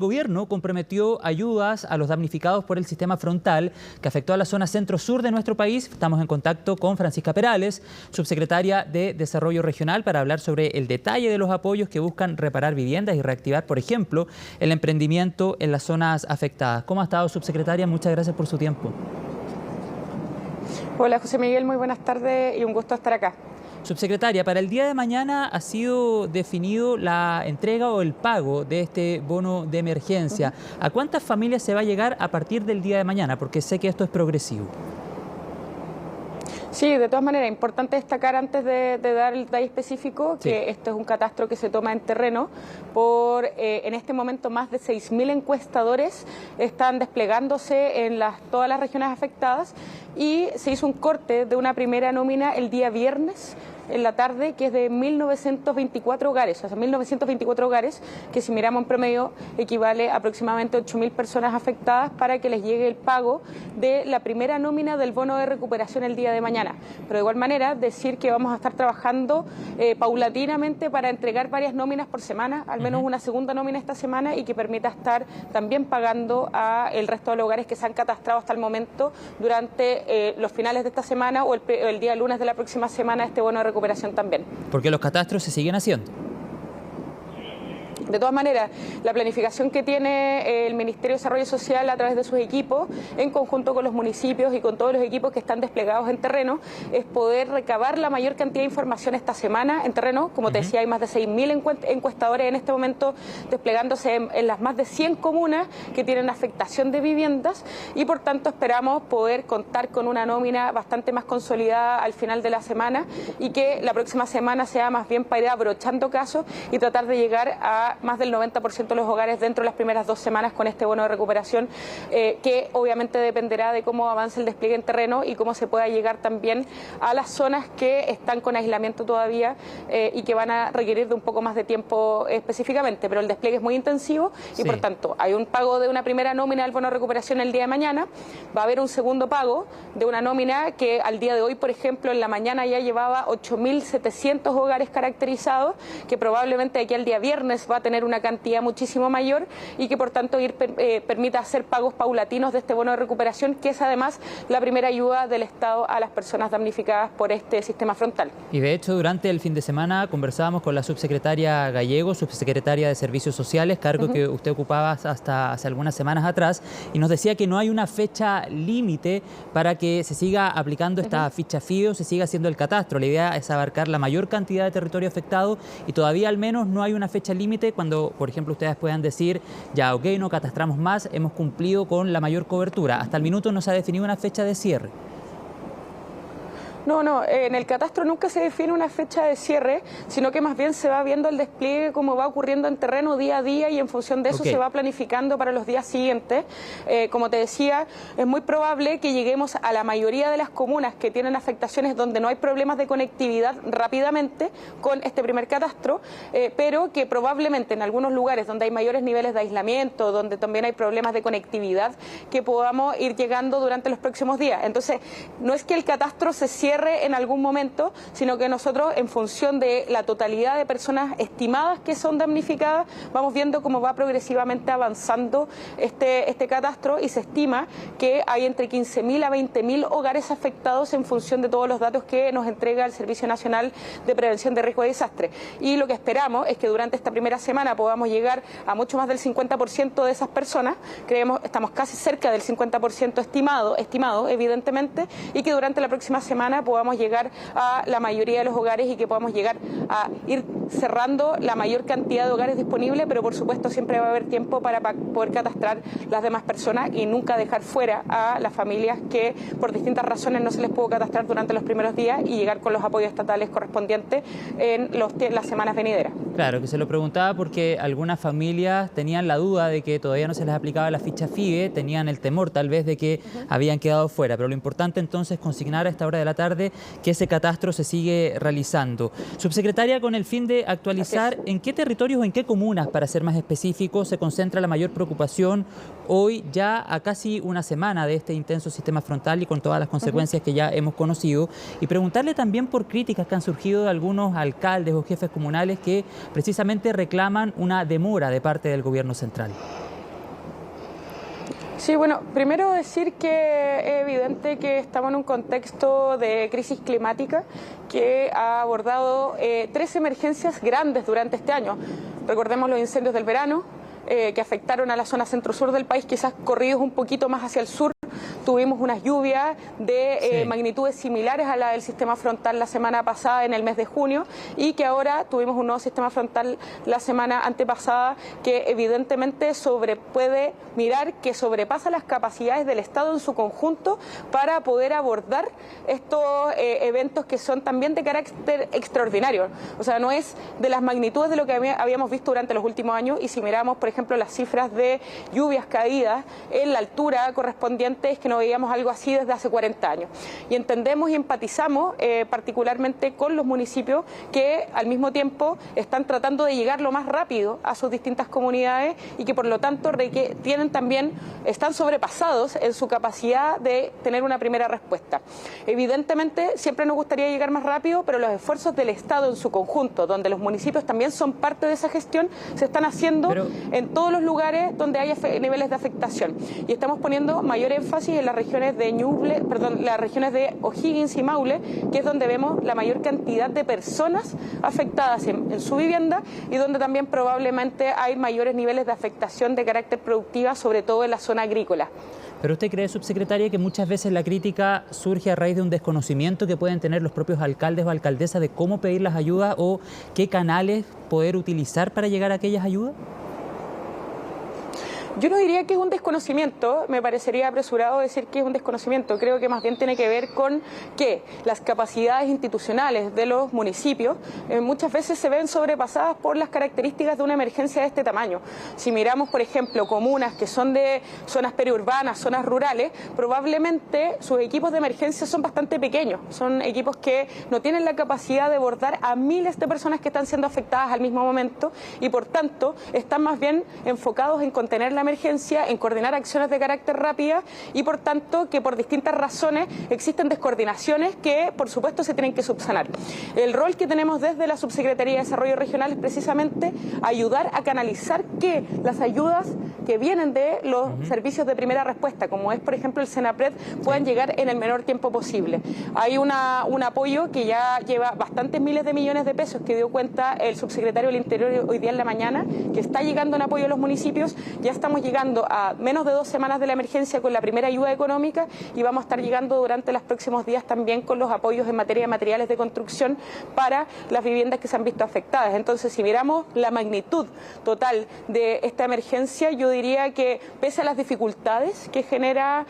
El gobierno comprometió ayudas a los damnificados por el sistema frontal que afectó a la zona centro-sur de nuestro país. Estamos en contacto con Francisca Perales, subsecretaria de Desarrollo Regional, para hablar sobre el detalle de los apoyos que buscan reparar viviendas y reactivar, por ejemplo, el emprendimiento en las zonas afectadas. ¿Cómo ha estado, subsecretaria? Muchas gracias por su tiempo. Hola, José Miguel, muy buenas tardes y un gusto estar acá. Subsecretaria, para el día de mañana ha sido definido la entrega o el pago de este bono de emergencia. ¿A cuántas familias se va a llegar a partir del día de mañana? Porque sé que esto es progresivo. Sí, de todas maneras, importante destacar antes de dar el detalle específico que esto es un catastro que se toma en terreno por, en este momento, más de 6.000 encuestadores están desplegándose en todas las regiones afectadas y se hizo un corte de una primera nómina el día viernes en la tarde, que es de 1.924 hogares, o sea, 1.924 hogares, que si miramos en promedio equivale a aproximadamente 8.000 personas afectadas para que les llegue el pago de la primera nómina del bono de recuperación el día de mañana. Pero de igual manera, decir que vamos a estar trabajando paulatinamente para entregar varias nóminas por semana, al menos una segunda nómina esta semana, y que permita estar también pagando a el resto de los hogares que se han catastrado hasta el momento durante los finales de esta semana o el día lunes de la próxima semana este bono de recuperación también. Porque los catastros se siguen haciendo. De todas maneras, la planificación que tiene el Ministerio de Desarrollo Social a través de sus equipos, en conjunto con los municipios y con todos los equipos que están desplegados en terreno, es poder recabar la mayor cantidad de información esta semana en terreno. Como te decía, hay más de 6.000 encuestadores en este momento desplegándose en las más de 100 comunas que tienen afectación de viviendas y por tanto esperamos poder contar con una nómina bastante más consolidada al final de la semana y que la próxima semana sea más bien para ir abrochando casos y tratar de llegar a más del 90% de los hogares dentro de las primeras 2 semanas con este bono de recuperación, que obviamente dependerá de cómo avance el despliegue en terreno y cómo se pueda llegar también a las zonas que están con aislamiento todavía y que van a requerir de un poco más de tiempo específicamente, pero el despliegue es muy intensivo y por tanto hay un pago de una primera nómina del bono de recuperación el día de mañana, va a haber un segundo pago de una nómina que al día de hoy, por ejemplo, en la mañana ya llevaba 8.700 hogares caracterizados, que probablemente aquí al día viernes va a tener una cantidad muchísimo mayor y que por tanto permita hacer pagos paulatinos de este bono de recuperación, que es además la primera ayuda del Estado a las personas damnificadas por este sistema frontal. Y de hecho, durante el fin de semana conversábamos con la subsecretaria Gallego, subsecretaria de Servicios Sociales, cargo que usted ocupaba hasta hace algunas semanas atrás, y nos decía que no hay una fecha límite para que se siga aplicando esta ficha FIDE o se siga haciendo el catastro. La idea es abarcar la mayor cantidad de territorio afectado y todavía al menos no hay una fecha límite cuando, por ejemplo, ustedes puedan decir, ya, ok, no catastramos más, hemos cumplido con la mayor cobertura. Hasta el minuto no se ha definido una fecha de cierre. No, en el catastro nunca se define una fecha de cierre, sino que más bien se va viendo el despliegue como va ocurriendo en terreno día a día y en función de eso se va planificando para los días siguientes. Como te decía, es muy probable que lleguemos a la mayoría de las comunas que tienen afectaciones donde no hay problemas de conectividad rápidamente con este primer catastro, pero que probablemente en algunos lugares donde hay mayores niveles de aislamiento, donde también hay problemas de conectividad, que podamos ir llegando durante los próximos días. Entonces, no es que el catastro se cierre en algún momento, sino que nosotros, en función de la totalidad de personas estimadas que son damnificadas, vamos viendo cómo va progresivamente avanzando este catastro y se estima que hay entre 15.000 a 20.000 hogares afectados en función de todos los datos que nos entrega el Servicio Nacional de Prevención de Riesgo de Desastre. Y lo que esperamos es que durante esta primera semana podamos llegar a mucho más del 50% de esas personas, estamos casi cerca del 50% estimado evidentemente, y que durante la próxima semana podamos llegar a la mayoría de los hogares y que podamos llegar a ir cerrando la mayor cantidad de hogares disponibles, pero por supuesto siempre va a haber tiempo para poder catastrar las demás personas y nunca dejar fuera a las familias que por distintas razones no se les pudo catastrar durante los primeros días y llegar con los apoyos estatales correspondientes en las semanas venideras. Claro, que se lo preguntaba porque algunas familias tenían la duda de que todavía no se les aplicaba la ficha FIDE, tenían el temor tal vez de que habían quedado fuera, pero lo importante entonces es consignar a esta hora de la tarde que ese catastro se sigue realizando. Subsecretaria, con el fin de actualizar, ¿en qué territorios o en qué comunas, para ser más específicos, se concentra la mayor preocupación hoy, ya a casi una semana de este intenso sistema frontal y con todas las consecuencias que ya hemos conocido? Y preguntarle también por críticas que han surgido de algunos alcaldes o jefes comunales que precisamente reclaman una demora de parte del gobierno central. Sí, bueno, primero decir que es evidente que estamos en un contexto de crisis climática que ha abordado 3 emergencias grandes durante este año. Recordemos los incendios del verano, que afectaron a la zona centro-sur del país, quizás corridos un poquito más hacia el sur. Tuvimos unas lluvias de magnitudes similares a la del sistema frontal la semana pasada en el mes de junio, y que ahora tuvimos un nuevo sistema frontal la semana antepasada que evidentemente puede mirar que sobrepasa las capacidades del Estado en su conjunto para poder abordar estos eventos que son también de carácter extraordinario. O sea, no es de las magnitudes de lo que habíamos visto durante los últimos años, y si miramos, por ejemplo, las cifras de lluvias caídas en la altura correspondiente, es que no veíamos algo así desde hace 40 años. Y entendemos y empatizamos particularmente con los municipios que al mismo tiempo están tratando de llegar lo más rápido a sus distintas comunidades y que por lo tanto están sobrepasados en su capacidad de tener una primera respuesta. Evidentemente siempre nos gustaría llegar más rápido, pero los esfuerzos del Estado en su conjunto, donde los municipios también son parte de esa gestión, se están haciendo en todos los lugares donde haya niveles de afectación. Y estamos poniendo mayor énfasis en las regiones de O'Higgins y Maule, que es donde vemos la mayor cantidad de personas afectadas en su vivienda, y donde también probablemente hay mayores niveles de afectación de carácter productiva, sobre todo en la zona agrícola. ¿Pero usted cree, subsecretaria, que muchas veces la crítica surge a raíz de un desconocimiento que pueden tener los propios alcaldes o alcaldesas de cómo pedir las ayudas o qué canales poder utilizar para llegar a aquellas ayudas? Yo no diría que es un desconocimiento, me parecería apresurado decir que es un desconocimiento. Creo que más bien tiene que ver con que las capacidades institucionales de los municipios muchas veces se ven sobrepasadas por las características de una emergencia de este tamaño. Si miramos, por ejemplo, comunas que son de zonas periurbanas, zonas rurales, probablemente sus equipos de emergencia son bastante pequeños. Son equipos que no tienen la capacidad de abordar a miles de personas que están siendo afectadas al mismo momento, y por tanto están más bien enfocados en contener la emergencia, en coordinar acciones de carácter rápida, y por tanto que por distintas razones existen descoordinaciones que por supuesto se tienen que subsanar. El rol que tenemos desde la Subsecretaría de Desarrollo Regional es precisamente ayudar a canalizar que las ayudas que vienen de los servicios de primera respuesta, como es por ejemplo el Senapred, puedan llegar en el menor tiempo posible. Hay un apoyo que ya lleva bastantes miles de millones de pesos, que dio cuenta el subsecretario del Interior hoy día en la mañana, que está llegando en apoyo a los municipios. Ya estamos llegando a menos de 2 semanas de la emergencia con la primera ayuda económica, y vamos a estar llegando durante los próximos días también con los apoyos en materia de materiales de construcción para las viviendas que se han visto afectadas. Entonces, si miramos la magnitud total de esta emergencia, yo diría que pese a las dificultades que genera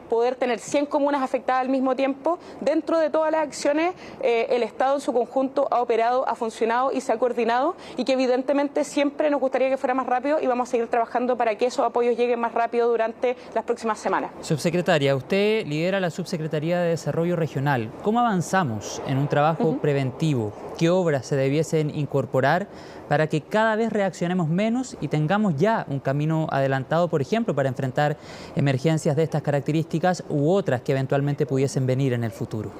poder tener 100 comunas afectadas al mismo tiempo, dentro de todas las acciones el Estado en su conjunto ha operado, ha funcionado y se ha coordinado, y que evidentemente siempre nos gustaría que fuera más rápido, y vamos a seguir trabajando para que esos apoyos lleguen más rápido durante las próximas semanas. Subsecretaria, usted lidera la Subsecretaría de Desarrollo Regional. ¿Cómo avanzamos en un trabajo preventivo? ¿Qué obras se debiesen incorporar para que cada vez reaccionemos menos y tengamos ya un camino adelantado, por ejemplo, para enfrentar emergencias de estas características u otras que eventualmente pudiesen venir en el futuro?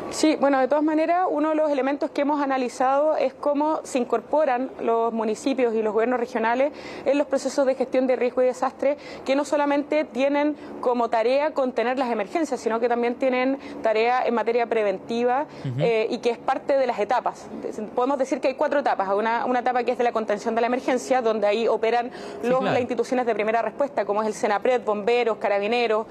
Sí, bueno, de todas maneras, uno de los elementos que hemos analizado es cómo se incorporan los municipios y los gobiernos regionales en los procesos de gestión de riesgo y desastre, que no solamente tienen como tarea contener las emergencias, sino que también tienen tarea en materia preventiva y que es parte de las etapas. Podemos decir que hay 4 etapas. Una etapa que es de la contención de la emergencia, donde ahí operan las instituciones de primera respuesta, como es el Senapred, bomberos, carabineros,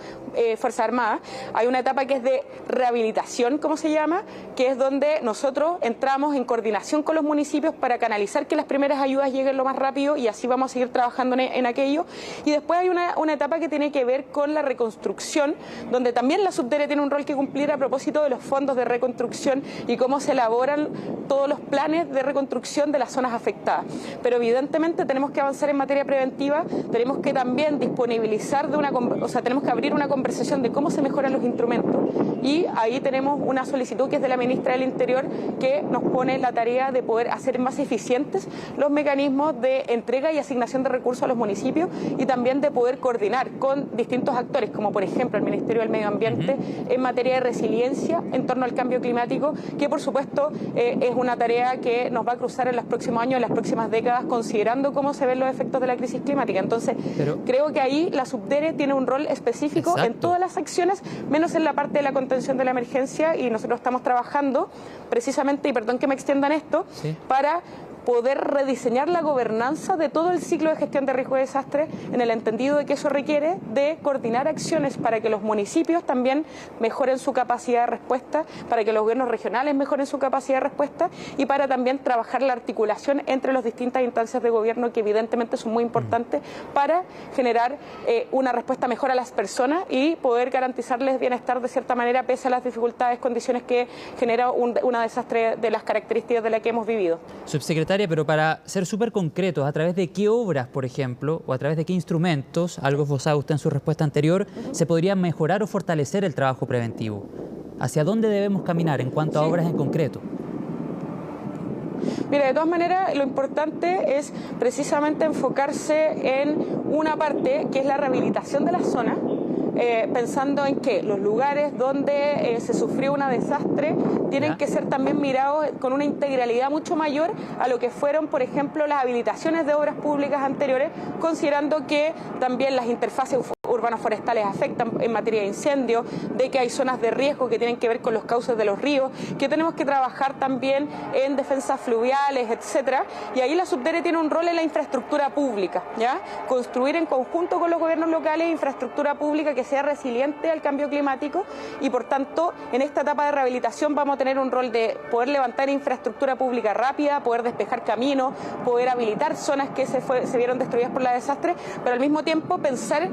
Fuerzas Armadas. Hay una etapa que es de rehabilitación, como se llama, que es donde nosotros entramos en coordinación con los municipios para canalizar que las primeras ayudas lleguen lo más rápido, y así vamos a seguir trabajando en aquello. Y después hay una etapa que tiene que ver con la reconstrucción, donde también la Subdere tiene un rol que cumplir a propósito de los fondos de reconstrucción y cómo se elaboran todos los planes de reconstrucción de las zonas afectadas. Pero evidentemente tenemos que avanzar en materia preventiva, tenemos que también disponibilizar tenemos que abrir una conversación de cómo se mejoran los instrumentos, y ahí tenemos una solicitud que es de la ministra del Interior que nos pone la tarea de poder hacer más eficientes los mecanismos de entrega y asignación de recursos a los municipios y también de poder coordinar con distintos actores, como por ejemplo el Ministerio del Medio Ambiente en materia de resiliencia en torno al cambio climático, que por supuesto es una tarea que nos va a cruzar en los próximos años, en las próximas décadas, considerando cómo se ven los efectos de la crisis climática. Entonces, creo que ahí la Subdere tiene un rol específico en todas las acciones, menos en la parte de la contención de la emergencia, y nosotros estamos trabajando precisamente, y perdón que me extiendan esto, para poder rediseñar la gobernanza de todo el ciclo de gestión de riesgo de desastre, en el entendido de que eso requiere de coordinar acciones para que los municipios también mejoren su capacidad de respuesta, para que los gobiernos regionales mejoren su capacidad de respuesta y para también trabajar la articulación entre las distintas instancias de gobierno, que evidentemente son muy importantes para generar una respuesta mejor a las personas y poder garantizarles bienestar de cierta manera pese a las dificultades, condiciones que genera un desastre de las características de las que hemos vivido. Subsecretaria, pero para ser súper concretos, ¿a través de qué obras, por ejemplo, o a través de qué instrumentos, algo esbozado usted en su respuesta anterior, se podría mejorar o fortalecer el trabajo preventivo? ¿Hacia dónde debemos caminar en cuanto a obras en concreto? Mira, de todas maneras, lo importante es precisamente enfocarse en una parte que es la rehabilitación de las zonas, pensando en que los lugares donde se sufrió un desastre tienen que ser también mirados con una integralidad mucho mayor a lo que fueron, por ejemplo, las habilitaciones de obras públicas anteriores, considerando que también las interfaces urbanos forestales afectan en materia de incendios, de que hay zonas de riesgo que tienen que ver con los cauces de los ríos, que tenemos que trabajar también en defensas fluviales, etcétera. Y ahí la Subdere tiene un rol en la infraestructura pública, ¿ya? Construir en conjunto con los gobiernos locales infraestructura pública que sea resiliente al cambio climático, y por tanto en esta etapa de rehabilitación vamos a tener un rol de poder levantar infraestructura pública rápida, poder despejar caminos, poder habilitar zonas que se vieron destruidas por la desastre, pero al mismo tiempo pensar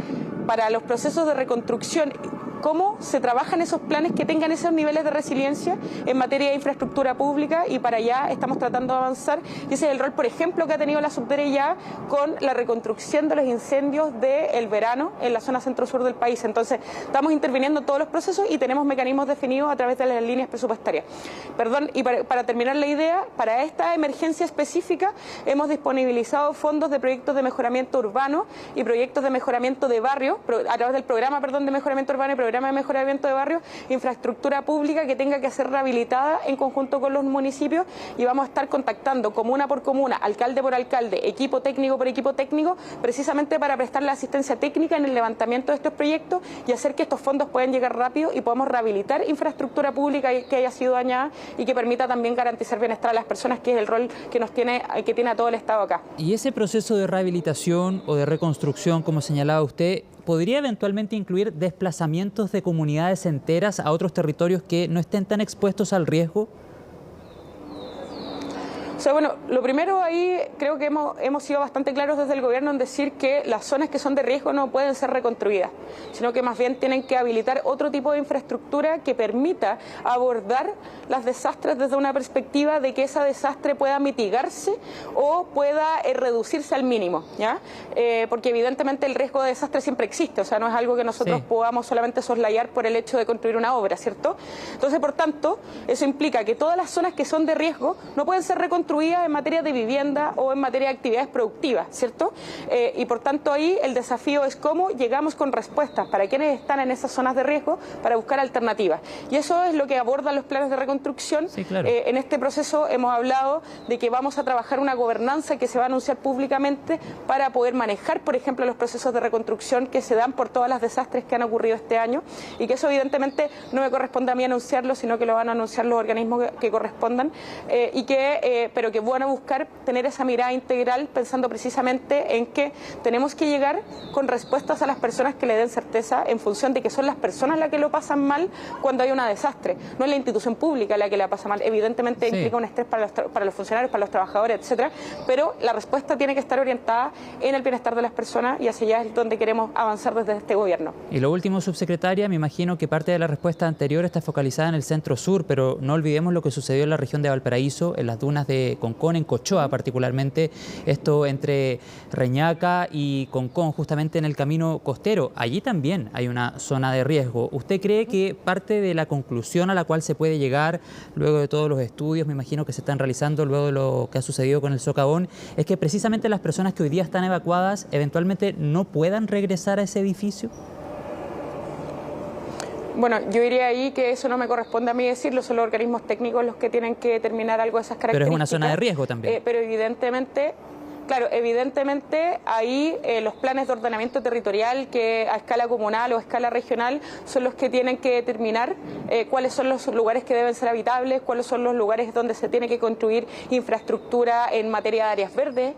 para los procesos de reconstrucción cómo se trabajan esos planes que tengan esos niveles de resiliencia en materia de infraestructura pública, y para allá estamos tratando de avanzar, y ese es el rol, por ejemplo, que ha tenido la Subdere ya con la reconstrucción de los incendios del verano en la zona centro-sur del país. Entonces, estamos interviniendo en todos los procesos y tenemos mecanismos definidos a través de las líneas presupuestarias. Perdón, y para terminar la idea, para esta emergencia específica hemos disponibilizado fondos de proyectos de mejoramiento urbano y proyectos de mejoramiento de barrio, a través del programa, de mejoramiento urbano y programa de mejoramiento de barrios, infraestructura pública que tenga que ser rehabilitada en conjunto con los municipios, y vamos a estar contactando comuna por comuna, alcalde por alcalde, equipo técnico por equipo técnico, precisamente para prestarle asistencia técnica en el levantamiento de estos proyectos y hacer que estos fondos puedan llegar rápido y podamos rehabilitar infraestructura pública que haya sido dañada y que permita también garantizar bienestar a las personas, que es el rol que tiene a todo el Estado acá. ¿Y ese proceso de rehabilitación o de reconstrucción, como señalaba usted, podría eventualmente incluir desplazamientos de comunidades enteras a otros territorios que no estén tan expuestos al riesgo? O sea, bueno, lo primero ahí creo que hemos sido bastante claros desde el gobierno en decir que las zonas que son de riesgo no pueden ser reconstruidas, sino que más bien tienen que habilitar otro tipo de infraestructura que permita abordar los desastres desde una perspectiva de que ese desastre pueda mitigarse o pueda reducirse al mínimo, ¿ya? Porque evidentemente el riesgo de desastre siempre existe, o sea, no es algo que nosotros podamos solamente soslayar por el hecho de construir una obra, ¿cierto? Entonces, por tanto, eso implica que todas las zonas que son de riesgo no pueden ser reconstruidas en materia de vivienda o en materia de actividades productivas, ¿cierto? Y por tanto ahí el desafío es cómo llegamos con respuestas para quienes están en esas zonas de riesgo para buscar alternativas. Y eso es lo que abordan los planes de reconstrucción. Sí, claro. En este proceso hemos hablado de que vamos a trabajar una gobernanza que se va a anunciar públicamente para poder manejar, por ejemplo, los procesos de reconstrucción que se dan por todos los desastres que han ocurrido este año, y que eso evidentemente no me corresponde a mí anunciarlo, sino que lo van a anunciar los organismos que correspondan, pero que van a buscar tener esa mirada integral, pensando precisamente en que tenemos que llegar con respuestas a las personas que le den certeza, en función de que son las personas las que lo pasan mal cuando hay un desastre, no es la institución pública la que la pasa mal. Evidentemente implica un estrés para los funcionarios, para los trabajadores, etcétera, pero la respuesta tiene que estar orientada en el bienestar de las personas, y hacia allá es donde queremos avanzar desde este gobierno. Y lo último, subsecretaria, me imagino que parte de la respuesta anterior está focalizada en el centro sur, pero no olvidemos lo que sucedió en la región de Valparaíso, en las dunas de de Concón, en Cochoa particularmente, esto entre Reñaca y Concón, justamente en el camino costero. Allí también hay una zona de riesgo. ¿Usted cree que parte de la conclusión a la cual se puede llegar luego de todos los estudios, me imagino que se están realizando luego de lo que ha sucedido con el socavón, es que precisamente las personas que hoy día están evacuadas eventualmente no puedan regresar a ese edificio? Bueno, yo diría ahí que eso no me corresponde a mí decirlo, son los organismos técnicos los que tienen que determinar algo de esas características. Pero es una zona de riesgo también. Pero evidentemente... Claro, evidentemente ahí los planes de ordenamiento territorial que a escala comunal o a escala regional son los que tienen que determinar cuáles son los lugares que deben ser habitables, cuáles son los lugares donde se tiene que construir infraestructura en materia de áreas verdes,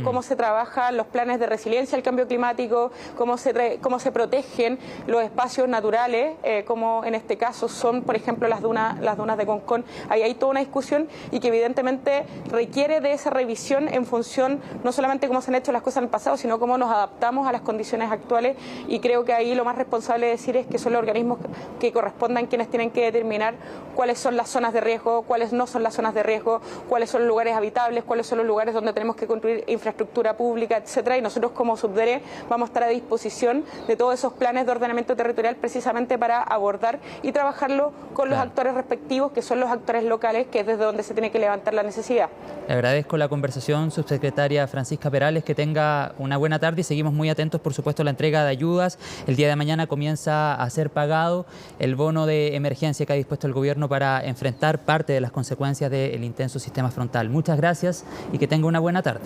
cómo se trabajan los planes de resiliencia al cambio climático, cómo se protegen los espacios naturales, como en este caso son, por ejemplo, las dunas de Concón. Ahí hay toda una discusión y que evidentemente requiere de esa revisión en función no solamente cómo se han hecho las cosas en el pasado, sino cómo nos adaptamos a las condiciones actuales, y creo que ahí lo más responsable de decir es que son los organismos que correspondan quienes tienen que determinar cuáles son las zonas de riesgo, cuáles no son las zonas de riesgo, cuáles son los lugares habitables, cuáles son los lugares donde tenemos que construir infraestructura pública, etcétera, y nosotros como Subdere vamos a estar a disposición de todos esos planes de ordenamiento territorial precisamente para abordar y trabajarlo con los actores respectivos, que son los actores locales, que es desde donde se tiene que levantar la necesidad. Le agradezco la conversación, subsecretaria Francisca Perales, que tenga una buena tarde y seguimos muy atentos, por supuesto, a la entrega de ayudas. El día de mañana comienza a ser pagado el bono de emergencia que ha dispuesto el gobierno para enfrentar parte de las consecuencias del intenso sistema frontal. Muchas gracias y que tenga una buena tarde.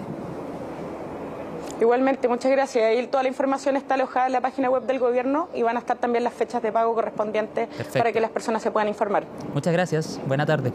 Igualmente, muchas gracias. Ahí toda la información está alojada en la página web del gobierno y van a estar también las fechas de pago correspondientes. Perfecto. Para que las personas se puedan informar. Muchas gracias. Buena tarde.